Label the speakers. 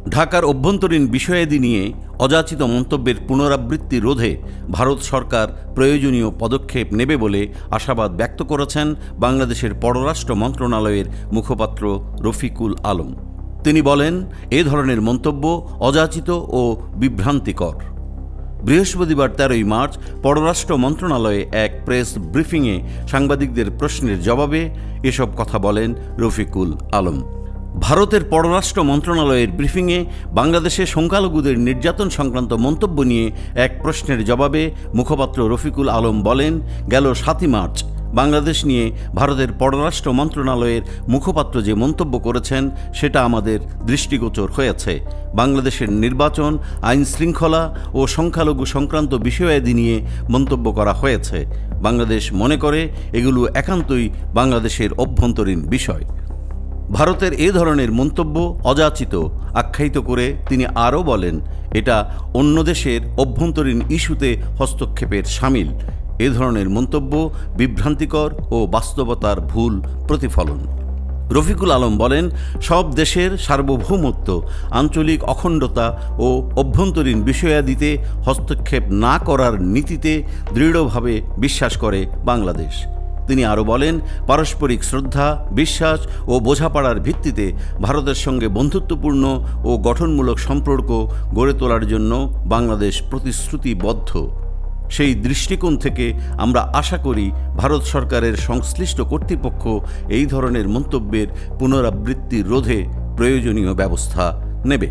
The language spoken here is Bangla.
Speaker 1: ঢাকার অভ্যন্তরীণ বিষয়াদি নিয়ে অযাচিত মন্তব্যের পুনরাবৃত্তি রোধে ভারত সরকার প্রয়োজনীয় পদক্ষেপ নেবে বলে আশাবাদ ব্যক্ত করেছেন বাংলাদেশের পররাষ্ট্র মন্ত্রণালয়ের মুখপাত্র রফিকুল আলম। তিনি বলেন, এ ধরনের মন্তব্য অযাচিত ও বিভ্রান্তিকর। বৃহস্পতিবার 13 মার্চ পররাষ্ট্র মন্ত্রণালয়ে এক প্রেস ব্রিফিংয়ে সাংবাদিকদের প্রশ্নের জবাবে এসব কথা বলেন রফিকুল আলম। ভারতের পররাষ্ট্র মন্ত্রণালয়ের ব্রিফিংয়ে বাংলাদেশে সংখ্যালঘুদের নির্যাতন সংক্রান্ত মন্তব্য নিয়ে এক প্রশ্নের জবাবে মুখপাত্র রফিকুল আলম বলেন, গেল 7 মার্চ বাংলাদেশ নিয়ে ভারতের পররাষ্ট্র মন্ত্রণালয়ের মুখপাত্র যে মন্তব্য করেছেন সেটা আমাদের দৃষ্টিগোচর হয়েছে। বাংলাদেশের নির্বাচন, আইন শৃঙ্খলা ও সংখ্যালঘু সংক্রান্ত বিষয়াদি নিয়ে মন্তব্য করা হয়েছে। বাংলাদেশ মনে করে এগুলো একান্তই বাংলাদেশের অভ্যন্তরীণ বিষয়। ভারতের এ ধরনের মন্তব্য অযাচিত আখ্যায়িত করে তিনি আরও বলেন, এটা অন্য দেশের অভ্যন্তরীণ ইস্যুতে হস্তক্ষেপের শামিল। এ ধরনের মন্তব্য বিভ্রান্তিকর ও বাস্তবতার ভুল প্রতিফলন। রফিকুল আলম বলেন, সব দেশের সার্বভৌমত্ব, আঞ্চলিক অখণ্ডতা ও অভ্যন্তরীণ বিষয়াদিতে হস্তক্ষেপ না করার নীতিতে দৃঢ়ভাবে বিশ্বাস করে বাংলাদেশ। তিনি আরও বলেন, পারস্পরিক শ্রদ্ধা, বিশ্বাস ও বোঝাপড়ার ভিত্তিতে ভারতের সঙ্গে বন্ধুত্বপূর্ণ ও গঠনমূলক সম্পর্ক গড়ে তোলার জন্য বাংলাদেশ প্রতিশ্রুতিবদ্ধ। সেই দৃষ্টিকোণ থেকে আমরা আশা করি ভারত সরকারের সংশ্লিষ্ট কর্তৃপক্ষ এই ধরনের মন্তব্যের পুনরাবৃত্তি রোধে প্রয়োজনীয় ব্যবস্থা নেবে।